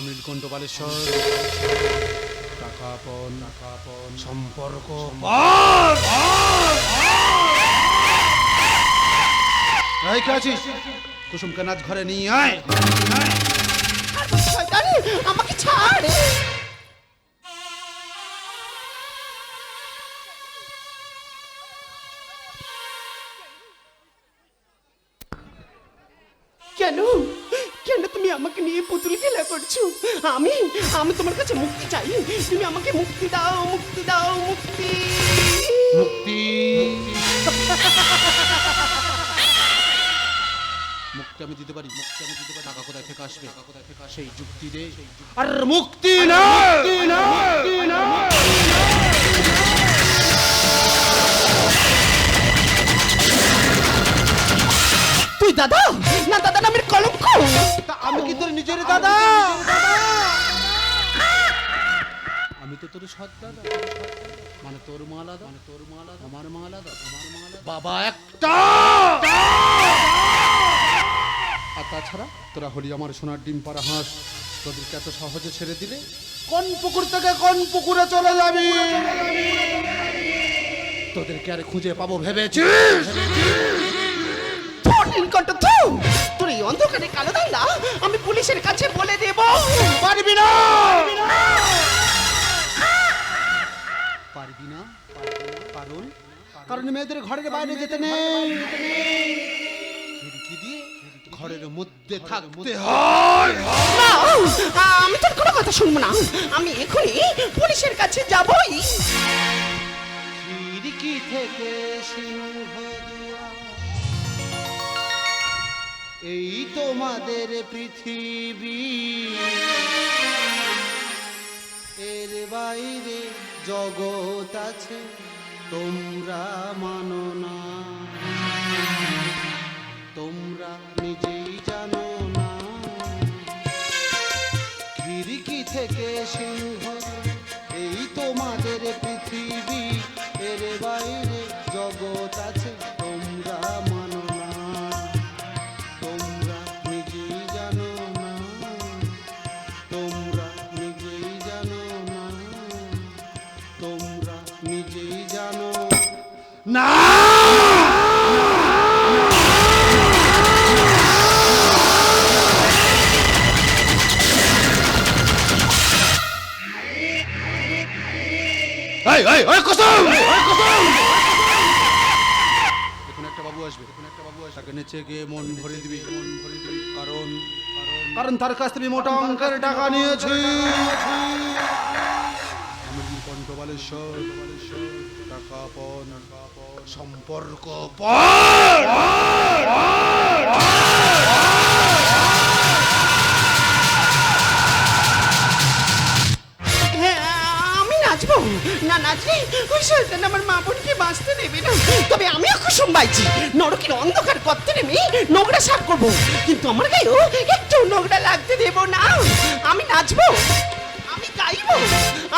নীলকণ্ঠ বালেশ্বর টাকাপন সম্পর্ক কে আছিস? কুসুমকে নাচ ঘরে নিয়ে আয়। আমাকে ছাড়। কেন কেন তুমি আমাকে নিয়ে পুতুল খেলা করছো? আমি আমি তোমার কাছে মুক্তি চাই। তুমি আমাকে মুক্তি দাও, মুক্তি দাও, মুক্তি। মুক্তি মুক্তি আমি দিতে পারি, মুক্তি আমি দিতে পারি। টাকা কোথায় থেকে আসবে? সেই যুক্তি দে। আর মুক্তি না, তুই দাদা না, দাদা নামের কলঙ্ক। তা আমি কি তোর নিজের দাদা? আমি তো তোর সৎ দাদা, মানে তোর মা আলাদা, আমার মা আলাদা, বাবা একটা। আর তাছাড়া তোরা হলি আমার সোনার ডিম পাড়া হাঁস। তোদেরকে এত সহজে ছেড়ে দিলে কোন পুকুর থেকে কোন পুকুরে চলে যাবি? তোদেরকে আর খুঁজে পাবো ভেবেছিস? নীলকণ্ঠ, তোর এই অন্ধকারে কালো ধান্দা আমি পুলিশের কাছে বলে দেব। পারবি না, পারবি না। কারণ কারণ মেয়েদের ঘরের বাইরে যেতে নেই, খিড়কি দিয়ে ঘরের মধ্যে থাকতে হয়। না, আমি তোর কোনো কথা শুনবো না। আমি এখনই পুলিশের কাছে যাবই। খিড়কি থেকে সিংহ এই তোমাদের পৃথিবী, এর বাইরে জগৎ আছে তোমরা মানো না, তোমরা নিজেই জানো না। খিড়কি থেকে সিংহ এই তোমাদের পৃথিবী, এর বাইরে জগৎ আছে তোমরা মানো না, তোমরা নিজেই জানো না, তোমরা নিজেই জানো না, তোমরা নিজেই জানো না। তাকে নেচে গিয়ে মন ভরে দিবি, কারণ কারণ তার কাছ থেকে মোটা অঙ্কের টাকা নিয়েছি। আমি নীলকণ্ঠ বালেশ্বর টাকা পন সম্পর্ক নাচবো না, নাচলে ওই শয়তান আমার মা বোনকে বাঁচতে দেবে না। তবে আমিও কুসুম বাইছি নরকের অন্ধকার পথে নেমে নোংরা সাফ করবো, কিন্তু আমার গায়েও একটু নোংরা লাগতে দেব না। আমি নাচবো, আমি গাইবো,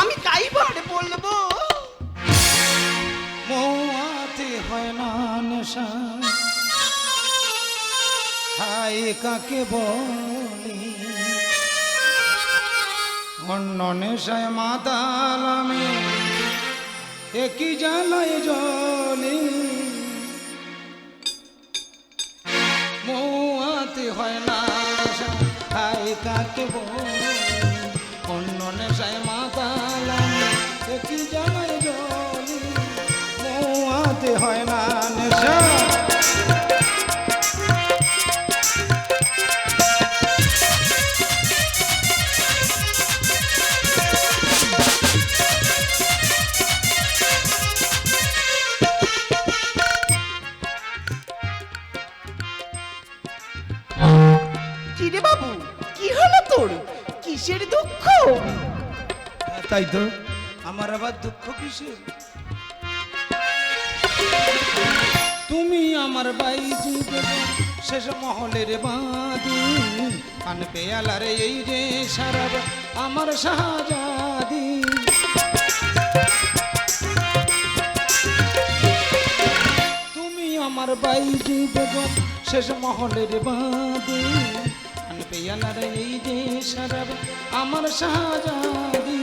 আমি গাইবো আর বলবো। মৌয়াতে হয় না নেশা, হাই কাকে বলি, অন্য নেশায় মাতাল আমি, একই জানাই জলি। মৌয়াতে হয় না নেশা, হাই কাকে বলি, অন্য নেশায় মাতাল আমি, একই জানাই জলি। মৌয়াতে হয় না নেশা। কিরে বাবু, কি হলো তোর? কিসের দুঃখ? তাই তো, আমার আবার দুঃখ কিসের? তুমি আমার বাইজি শেষ মহলের বাঁধি, পান পেয়ালার এই রে সারাব আমার শাহজাদি। তুমি আমার বাইজি বেগম শেষ মহলের বাঁধি, পান পেয়ালার এই যে শরাব আমার শাহজাদি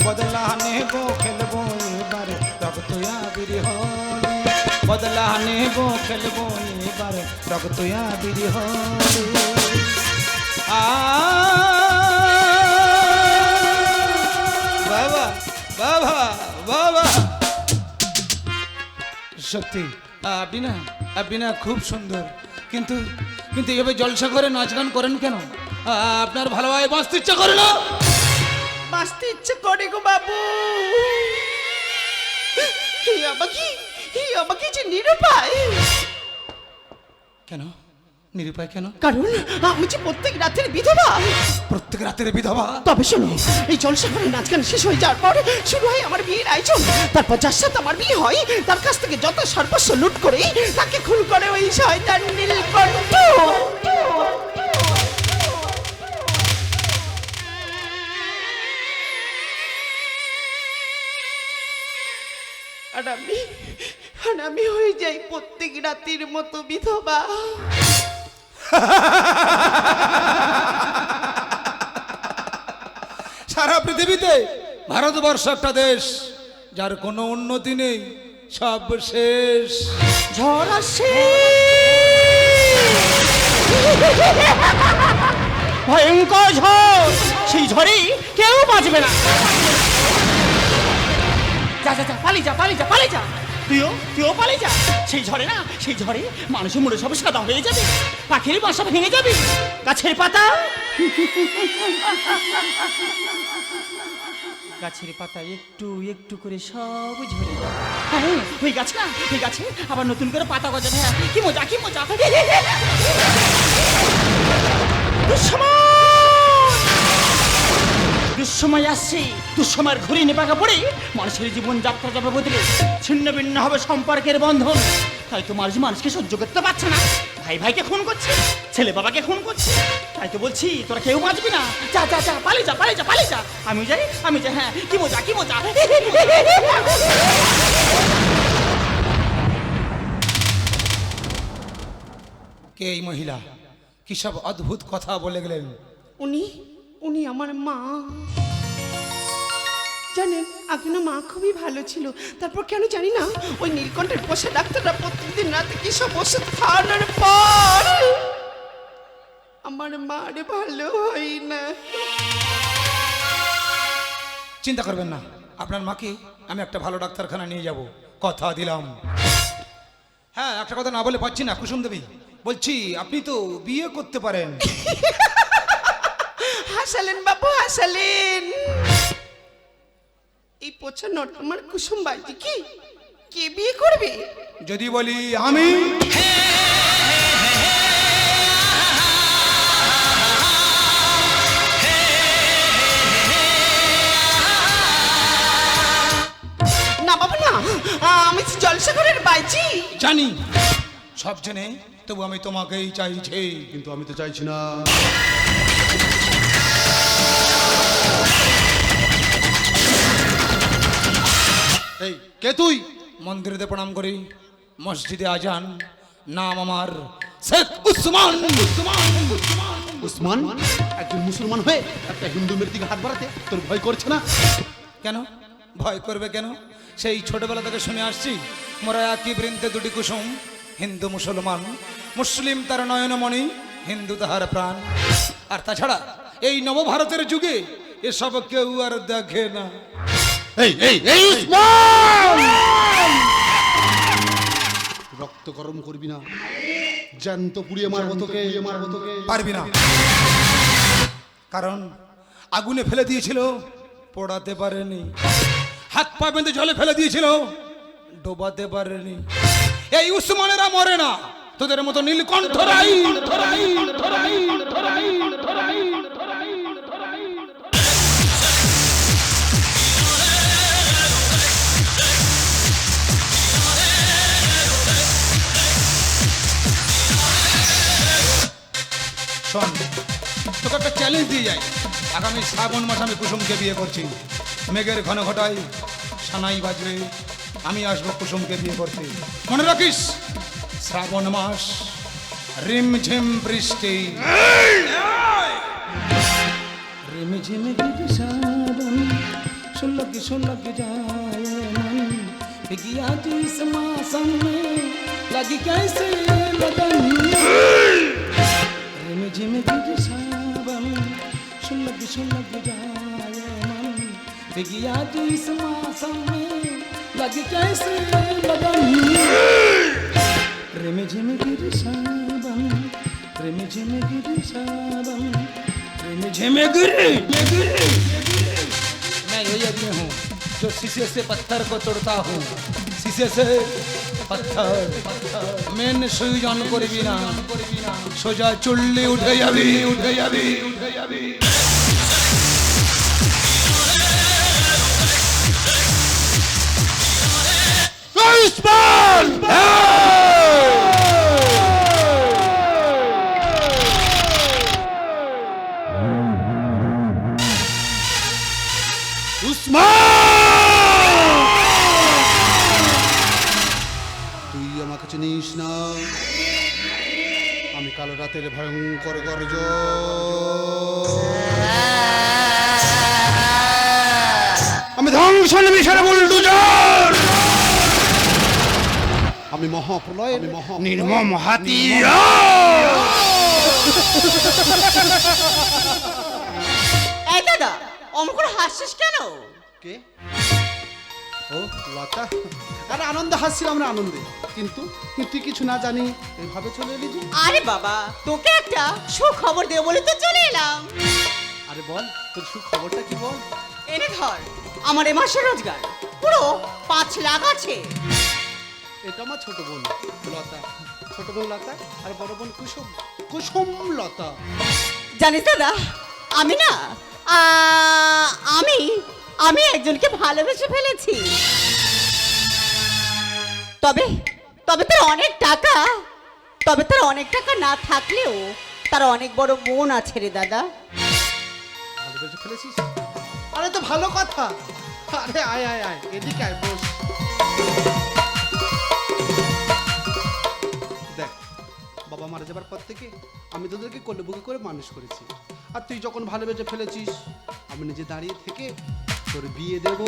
বদলা নেব খেলবো এবার রক্ত আবির হলে বদলা নেব খেলবো এবার রক্ত আবির হলে বাবা বাবা বাবা সত্যি আপনি না খুব সুন্দর কিন্তু কিন্তু এভাবে জলসা করে নাচ গান করেন কেন? আপনার ভালোভাবে বাঁচতে ইচ্ছা করে না? বাঁচতে ইচ্ছে করে গো বাবু। এই আমাকে যে নিরুপায়। কেন নিরুপায় কেন? কারণ আমি যে প্রত্যেক রাতের বিধবা। প্রত্যেক রাতের বিধবা? তবে শোনো, এই জলসা করে নাচ গান শেষ হয়ে যাওয়ার পর শুরু হয় আমার বিয়ের আয়োজন। তারপর যার সাথে আমার বিয়ে হয় তার কাছ থেকে যত সর্বস্ব লুট করে তাকে খুন করে ওই শয়তান নীলকণ্ঠ। আর আমি হয়ে যাই প্রত্যেক রাতের মতো বিধবা। সারা পৃথিবীতে ভারতবর্ষ একটা দেশ যার কোনো উন্নতি নেই, সব শেষ। ঝড় আসে, ভয়ঙ্কর ঝড়, সেই ঝড়ে কেউ বাঁচবে না। যা যা যা, পালিয়ে যা পালিয়ে যা পালিয়ে যা, তুইও পালিয়ে যা। সেই ঝড়ে না, সেই ঝড়ে মানুষের মুড়ে সব সাদা হয়ে যাবে, পাখির বাসা ভেঙে যাবে, গাছের পাতা গাছের পাতা একটু একটু করে সব ঝরে যায়। হ্যাঁ, ওই গাছ না, ওই গাছে আবার নতুন করে পাতা গজাবে। কি মজা, কি মজা। দুঃসময় আসছে, দুঃসময়ের ঘুরে নেপাকা পড়ে মানুষের জীবন যাত্রা যাবে বদলে, ছিন্ন ভিন্ন হবে সম্পর্কের বন্ধন। তাই তো মানুষ মানুষকে সহ্য করতে পারছে না, ভাই ভাইকে খুন করছে, ছেলে বাবাকে খুন করছে। তাই তো বলছি তোরা কেউ বাঁচবি না। যা যা যা, পালিয়ে যা পালিয়ে যা পালিয়ে যা। আমি যাই। হ্যাঁ, কি মজা, কি মজা। কে এই মহিলা? কি সব অদ্ভুত কথা বলে গেলেন? উনি আমার মা। জানেন, আগে না মা খুবই ভালো ছিল, তারপর কেন জানি না ওই নীলকণ্ঠের পোষা ডাক্তাররা প্রত্যেকদিন রাতে কি সব ওষুধ খাওয়ানোর পর আমার মার ভালো হয় না। চিন্তা করবেন না, আপনার মাকে আমি একটা ভালো ডাক্তারখানা নিয়ে যাব, কথা দিলাম। হ্যাঁ, একটা কথা না বলে পাচ্ছি না কুসুম দেবী, বলছি আপনি তো বিয়ে করতে পারেন। হাসালেন বাবু, হাসালেন। এই পোছা নট আমার কুসুম বাইজি কি কে বিয়ে করবে? যদি বলি আমি, না বাবা না, আমি জলসাগরের বাইজি। জানি সব জেনে, তবু আমি তোমাকেই চাইছি। কিন্তু আমি তো চাইছি না। এই কে তুই? মন্দিরেতে প্রণাম করি, মসজিদে আজান, নাম আমার শেখ উসমান। উসমান? একজন মুসলমান হয়ে একটা হিন্দু মেয়ের দিকে হাত বাড়াতে তোর ভয় করছে না? কেন ভয় করবে কেন? সেই ছোটবেলা থেকে শুনে আসছি, মোরা একই বৃন্তে দুটি কুসুম, হিন্দু মুসলমান, মুসলিম তার নয়নমণি, হিন্দু তাহার প্রাণ। আর তাছাড়া এই নবভারতের যুগে এসব কেউ আর দেখে না। এই এই এই উসমান! রক্ত গরম করবি না, জ্যান্ত পুড়িয়ে মারবো তোকে। পারবি না, কারণ আগুনে ফেলে দিয়েছিল, পোড়াতে পারেনি। হাত পা বেঁধে জলে ফেলে দিয়েছিল, ডোবাতে পারেনি। এই উসমানেরা মরে না, তোদের মতো নীলকণ্ঠরাই। শোন, তোকে একটা চ্যালেঞ্জ দিয়ে যাই। আগামী শ্রাবণ মাসে আমি কুসুমকে বিয়ে করছি। মেঘের ঘন ঘটায় সানাই বাজবে, আমি আসবো কুসুমকে বিয়ে করতে। মনে রাখিস, শ্রাবণ মাস, রিমঝিম বৃষ্টি। रिमझिम गिर सावन सुलग सुलग जाए मन गया जिस मौसम में लगी कैसे लगन रिमझिम गिर सावन सुलग सुलग जाए मन गया जिस मौसम में लगी कैसे लगन रिमझिम गिर सावन रिमझिम गिर सावन रिमझिम गिर मैं वही आदमी हूँ जो शीशे से पत्थर को तोड़ता हूँ शीशे से पत्थर मेन सुईजन करबी ना सोजा चुल्ली उठे जाबी उठे जाबी उठे जाबी তুই আমাকে চিনিস না আমি কালো রাতের ভয়ঙ্কর গর্জ আমি ধ্বংস নিমিষের বুলডোজার আমি মহাপ্রলয় নির্মম হাতিয়ার এই দাদা অমন করে হাসছিস কেন? কে? ও লতা, আরে আনন্দ হাসছিলাম আমরা আনন্দে, কিন্তু তুই কিছু না জানি এইভাবে চলে এলি যে। আরে বাবা, তোকে একটা সুখবর দেব বলে তো চলে এলাম। আরে বল, তোর সুখবরটা কি বল? এনে ধর, আমার এ মাসের রোজগার পুরো 5 লাখ আছে। এটা আমার ছোট বোন লতা, ছোট বোন লতা আর বড় বোন কুসুম, কুসুম লতা। জানিস দাদা, আমি না আমি একজনকে ভালোবেসে ফেলেছি। তবে তার অনেক টাকা না থাকলেও তার অনেক বড় মন আছে রে দাদা। ভালোবেসে ফেলেছিস? আরে তো ভালো কথা। আরে আয় আয় আয়, এদিকে আয়, বস। দেখ, বাবা মারা যাবার পর থেকে আমি তোদেরকে কোলে বুকে করে মানুষ করেছি, আর তুই যখন ভালোবেসে ফেলেছিস আমি নিজে দাঁড়িয়ে থেকে তোর বিয়ে দেব।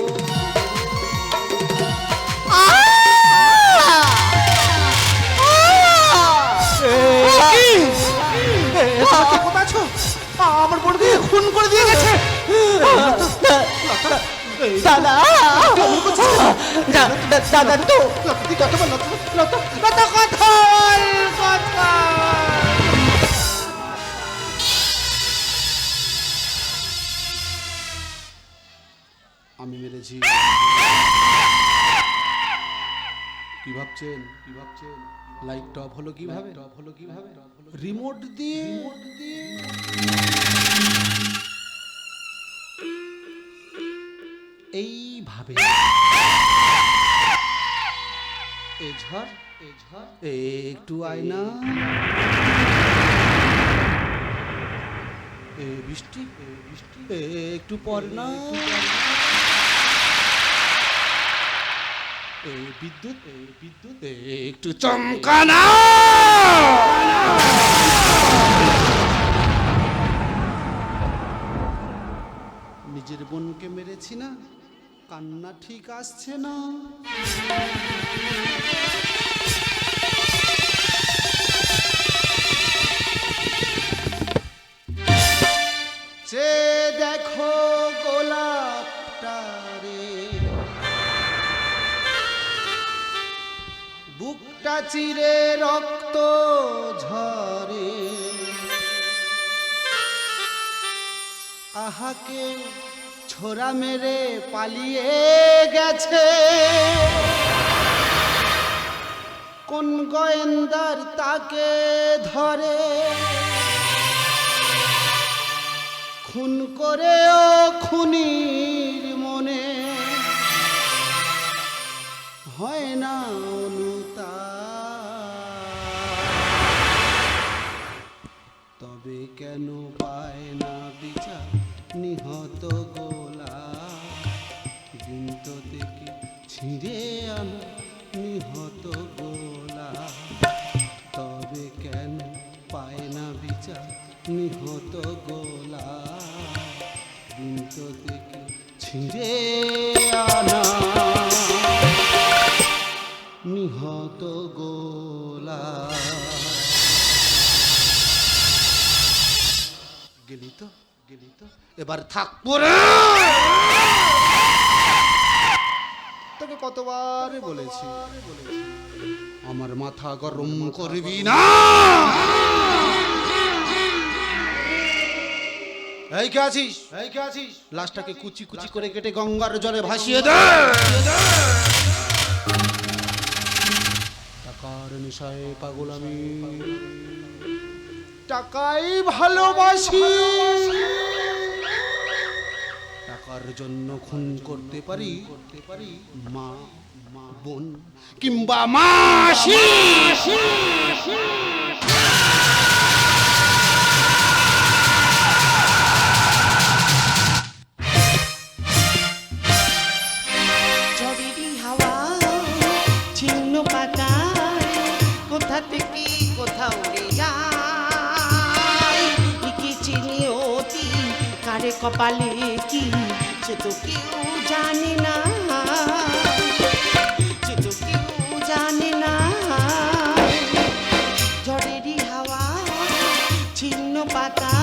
কোথায় আছো? আমার বোন দিয়ে খুন করে দিয়ে গেছে। দাদা দাদা তো আমি মেরেছি। কি ভাবছেন? লাইটটা অফ হলো কিভাবে? রিমোট দিয়ে। এইভাবে এ ঝড় একটু আয়না, এ বৃষ্টি একটু পর না, এ বিদ্যুৎ একটু চমকানা। নিজের বোনকে মেরেছি না, কান্না ঠিক আসছে না। সে দেখো গোলাপটা রে, বুকটা চিরে রক্ত ঝরে, আহাকে ছোরা মেরে পালিয়ে গেছে। কোন গোয়েন্দার তাকে ধরে, খুন করেও খুনির মনে হয় না অনুতাপ। তবে কেন পায় না বিচার নিহত গোলাপ, বৃন্ত থেকে ছিঁড়ে আনা নিহত গোলাপ। তবে কেন পায় না বিচার নিহত গোলাপ, বৃন্ত থেকে ছিঁড়ে আনা নিহত গোলা। গেলি তো এবার থাকবো রে। তোকে কতবার বলেছি আমার মাথা গরম করবি না। এই কে আছিস লাশটাকে কুচি কুচি করে কেটে গঙ্গার জলে ভাসিয়ে দে। টাকার নেশায় পাগল আমি, টাকাই ভালোবাসি। টাকার জন্য খুন করতে পারি মা, বোন কিংবা মাসি। ঝড়েরই হাওয়া ছিন্ন পাতায় কোথা থেকে কোথা উড়ে যায়। কি চিনি অতি কারে কপালে কি সে তো কেউ জানে না, সে তো কেউ জানে না। ঝড়েরই হাওয়া ছিন্ন পাতা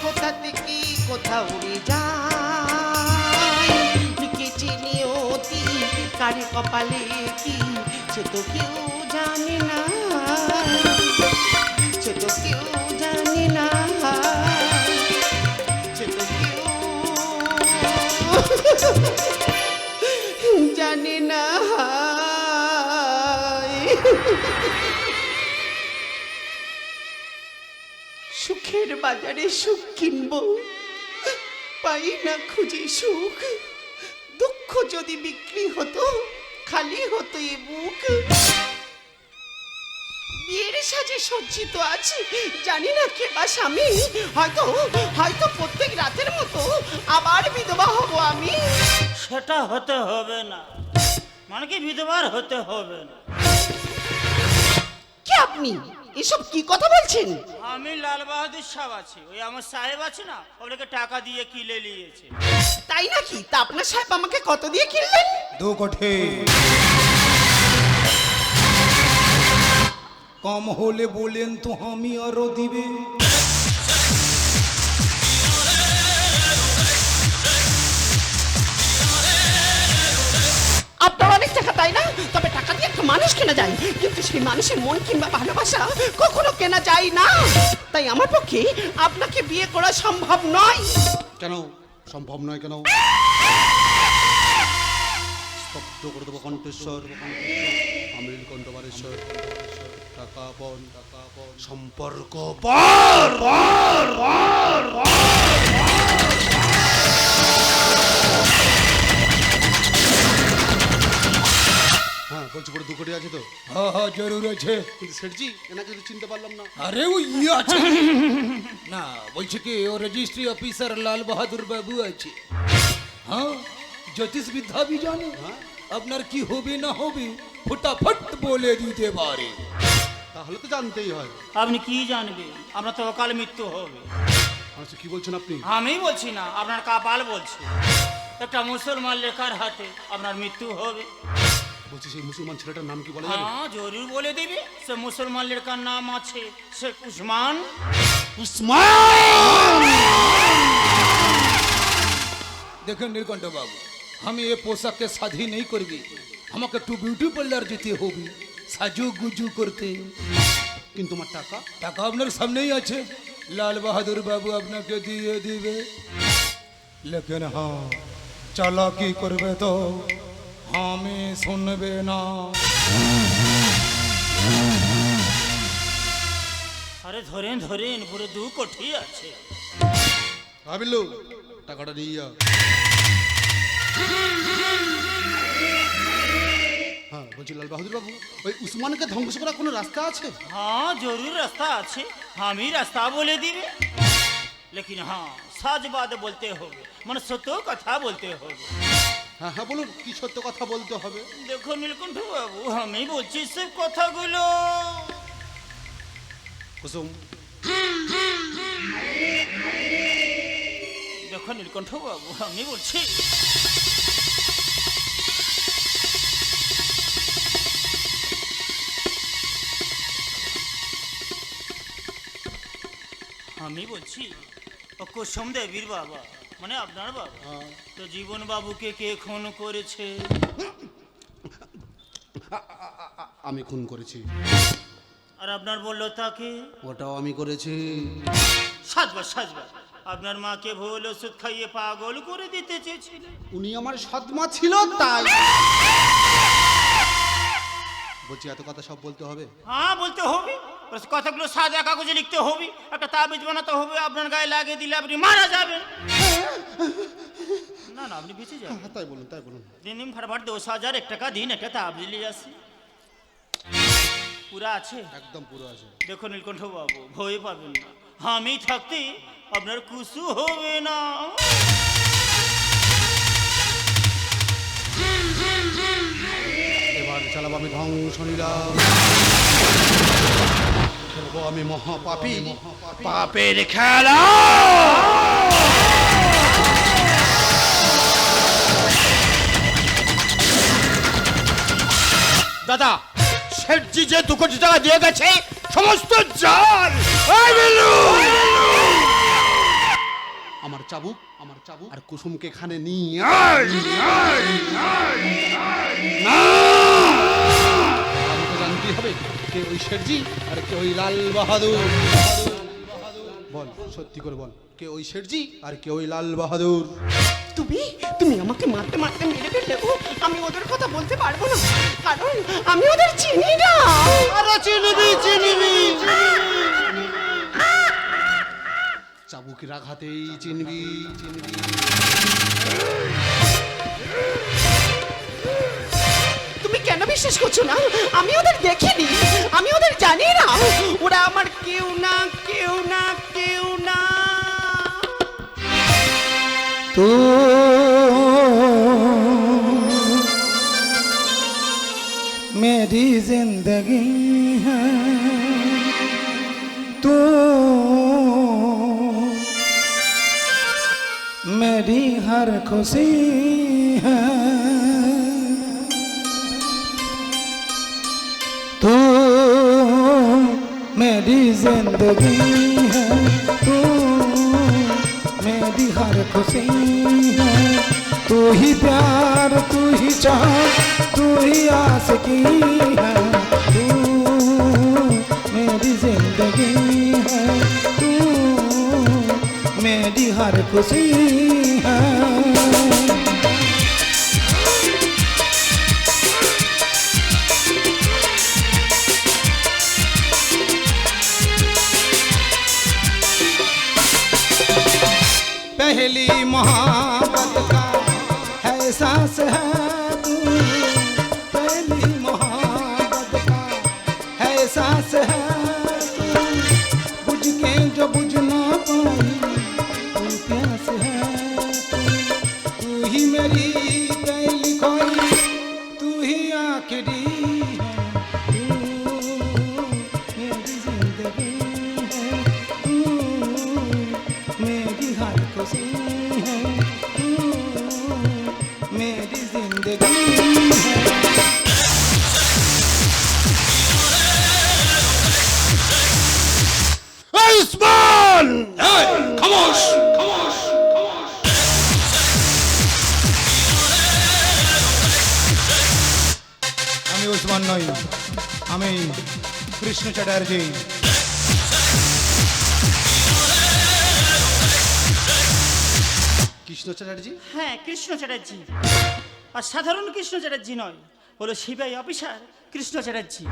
কোথা থেকে কোথা উড়ে যায়। কি চিনি অতি কারে কপালে কি সে তো কেউ জানে না, সে তো কেউ জানে না, সে তো কেউ জানে না। সুখের বাজারে সুখ কিনবো, পাই না খুঁজে সুখ। দুঃখ যদি বিক্রি হতো খালি হতো এ বুক। বিয়ের সাজে সজ্জিত আছে জানি না কে বা স্বামী। হয়তো প্রত্যেক রাতের মতো আবার বিধবা হব আমি। সেটা হতে হবে না, মানে কি বিধবার হতে হবে না। কে আপনি? এসব কি কথা বলছেন? আমি লাল বাহাদুর সাহেব আছি, ওই আমার সাহেব আছে না, ওনাকে টাকা দিয়ে কিনে নিয়েছে। তাই নাকি? তা আপনার সাহেব আমাকে কত দিয়ে কিনলেন? 2 কোটি। কম হলে বলেন তো আমি আরো দিবে। আপনার অনেক টাকা তাই না? তবে টাকা দিয়ে একটা মানুষ কেনা যায়, কিন্তু সেই মানুষের মন কিংবা ভালোবাসা কখনো কেনা যায় না। তাই আমার পক্ষে আপনাকে বিয়ে করা সম্ভব নয়। কেন সম্ভব নয়? কেন স্তব্ধ করে দেবো কণ্ঠেশ্বর, আমির কণ্ঠবারেশ্বর। টাকা পণ সম্পর্ক পর। হ্যাঁ বলছি পরে 2 কোটি আছে তো? হ্যাঁ জরুর আছে। কিন্তু সেটজি এনাকে তো চিনতে পারলাম না। আরে ও ইয়ে আছে না, বলছে কি ও রেজিস্ট্রি অফিসার লাল বাহাদুর বাবু আছে। হ্যাঁ জ্যোতিষ বিদ্যা भी জানে। আপনার কি হবে না হবে ফটাফট বলে দিতে পারে। তাহলে তো জানতেই হয়। আপনি কি জানবেন? আপনার তো অকাল মৃত্যু হবে। আচ্ছা কি বলছেন আপনি? আমি বলছি না, আপনার কপাল বলছে। একটা মুসলমান লেখার হাতে আপনার মৃত্যু হবে। বলছি সেই মুসলমান ছেলেটার নাম কি বলা যাবে? হ্যাঁ জরুর বলে দিবি। সে মুসলমান লেখার নাম আছে শেখ উসমান। দেখেন নীলকণ্ঠ বাবু, আমি এ পোশাককে শাদি नहीं করবি। আমাকে একটু বিউটি পার্লার যেতে হবে সাজু গুজু করতে। কিন্তু আমার টাকা? টাকা আপনার সামনেই আছে, লাল বাহাদুর বাবু আপনাকে দিয়ে দিবে। লেকিন হ্যাঁ চালাকি করবে তো আমি শুনবে না। আরে ধরেন পুরো 2 কোটি আছে। ভাবিলো টাকাটা নিয়ে যা। হ্যাঁ বলছি লাল বাহাদুর বাবু, ওই উসমানকে ধ্বংস করার কোনো রাস্তা আছে? हाँ जरूर रास्ता আছে, हम ही रास्ता बोले दिवे। लेकिन हाँ सच बात बोलते होगे, मन सत्य कथा बोलते होगे। হ্যাঁ হ্যাঁ বলুন কি সত্য কথা বলতে হবে? देखो নীলকণ্ঠ বাবু, আমি বলছি সব কথাগুলো। কুসুম দেখো নীলকণ্ঠ বাবু, আমি বলছি ও কুসুম দেবীর বাবা, মানে আপনার বাবা, তো জীবন বাবুকে কে খুন করেছে? আমি খুন করেছি। আর আপনার বললো তাকে? ওটাও আমি করেছি। সাজবাজ সাজবাজ, আপনার মাকে ভুল ওষুধ খাইয়ে পাগল করে দিতে চেয়েছিলেন। উনি আমার সৎমা ছিল তাই। বলছি এত কথা সব বলতে হবে? হ্যাঁ বলতে হবে, কথাগুলো সাদা কাগজে লিখতে হবে, একটা তাবিজ বানাতে হবে, আপনার গায়ে লাগিয়ে দিলে আপনি মারা যাবেন। না না, আপনি বেঁচে যাবেন। তাই বলুন, তাই বলুন। দিন দিন ভাড়াভাড় 10,000 টাকা দিন, একটা তাবিজ নিয়ে আসি। পুরা আছে? একদম পুরো আছে। দেখো নীলকণ্ঠ বাবু, ভয় পাবেন না, আমি থাকতে আপনার কুসু হবে না। এবার চালাবো আমি ধ্বংস নিলাম, খেলবো আমি মহাপাপী পাপের খেলা। দাদা, শেঠজি যে 2 কোটি টাকা দিয়ে গেছে সমস্ত জাল। আমার চাবুক আর কুসুমকে এখানে নিয়ে আমাকে জানতে হবে কে ওই শেঠজি আর কে ওই লাল বাহাদুর। বল, সত্যি করে বল, কে ওই শেঠজি আর কে ওই লাল বাহাদুর? তুমি আমাকে মারতে মারতে মেরে ফেললেও আমি ওদের কথা বলতে পারবো না, কারণ আমি ওদের চিনি না। আরে চিনবি। চাবুকের আঘাতেই চিনবি। তুমি কেন বিশ্বাস করছো না? আমি ওদের দেখিনি, আমি ওদের জানি না, ওরা আমার কেউ না। तू मेरी जिंदगी है, तू मेरी हर खुशी है, तू मेरी जिंदगी है, तू मेरी हर खुशी है, तू ही प्यार, तू ही चाह, तू ही आशिकी है, तू मेरी जिंदगी है, तू मेरी हर खुशी है। पहली मोहब्बत का एहसास है तू, पहली मोहब्बत का एहसास है तू, बुझ के जो बुझ ना पाई तू प्यास है तू ही मेरी पहली खोई, तू ही आखिरी है, तू मेरी जिंदगी है, तू मेरी हर खुशी है, तू मेरी जिंदगी है। উসমান, খামোশ। আমি উসমান নই, আমি কৃষ্ণ চ্যাটার্জি। কৃষ্ণ চ্যাটার্জি? হ্যাঁ, কৃষ্ণ চ্যাটার্জি। আর সাধারণ কৃষ্ণ চ্যাটার্জি নয়, হলো সিবিআই অফিসার কৃষ্ণ চ্যাটার্জি।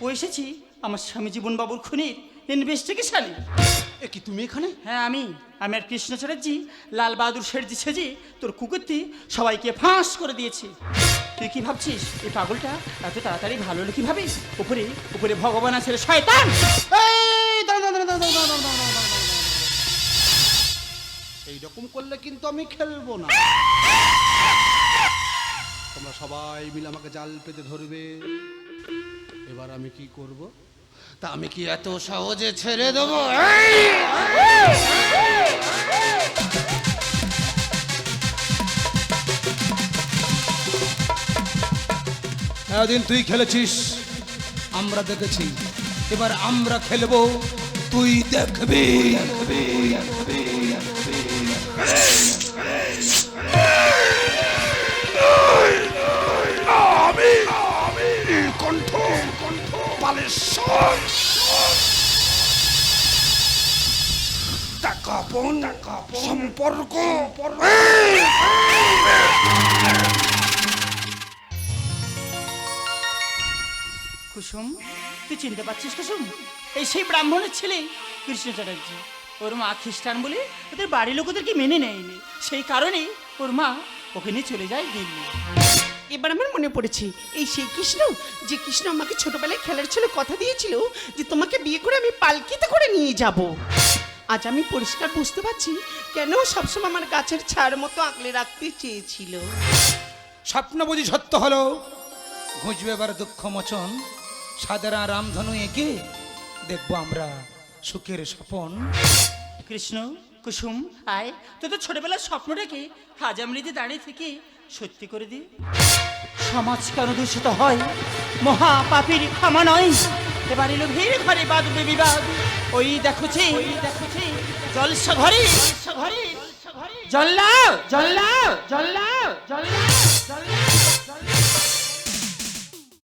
ও এসেছি আমার স্বামী জীবনবাবুর খুনির ইনভেস্টিগেশনে। এ কি তুমি এখানে? হ্যাঁ আমি আর কৃষ্ণ চ্যাটার্জি লাল বাহাদুর শেঠজি সেজে তোর কুকুরটি সবাইকে ফাঁস করে দিয়েছি। তুই কি ভাবছিস এই পাগলটা এত তাড়াতাড়ি ভালো হলো কিভাবে? উপরে উপরে ভগবান আছে রে শয়তান। এইরকম করলে কিন্তু আমি খেলবো না। তোমরা সবাই মিলে আমাকে জাল পেতে ধরবে। এবার আমি কি করব? তা আমি কি এত সহজে ছেড়ে দেবো? এতদিন তুই খেলেছিস, আমরা দেখেছি, এবার আমরা খেলবো, তুই দেখবি। কণ্ঠ বালেশ্বর টাকাপন সম্পর্ক। কুসুম, তুই চিনতে পারছিস কুসুম? এই সেই ব্রাহ্মণের ছেলে কৃষ্ণ চ্যাটার্জি। ওর মা খ্রিস্টান বলে ওদের বাড়ির লোক ওদেরকে মেনে নেয়নি, সেই কারণে ওর মা ওকে নিয়ে চলে যায় দিল্লি। এবার আমার মনে পড়েছে, এই সেই কৃষ্ণ, যে কৃষ্ণ আমাকে ছোটবেলায় খেলার ছিল, কথা দিয়েছিল যে তোমাকে বিয়ে করে আমি পালকিতে করে নিয়ে যাব। আজ আমি পরিষ্কার বুঝতে পারছি কেন সবসময় আমার গাছের ছাড় মতো আঁকলে রাখতে চেয়েছিল। স্বপ্ন বুঝি সত্য হলো, ঘুঁজবে এবার দুঃখ মোচন, সাদারা রামধনু এঁকে দেখবো আমরা সুখের স্বপন। কৃষ্ণ, কুসুম, আয়, তুই তো ছোটবেলার স্বপ্নটাকে আজ আমৃতি দাঁড়িয়ে থেকে সত্যি করে দি। সমাজ কেন দূষিত হয়, মহা পাপীর ক্ষমা নয়, এবার এলো ভিড় ঘরে বাঁধবে বিবাদ। ওই দেখছি জলসা ঘরে জল্লা জল্লা জল্লা জল্লা জল্লা।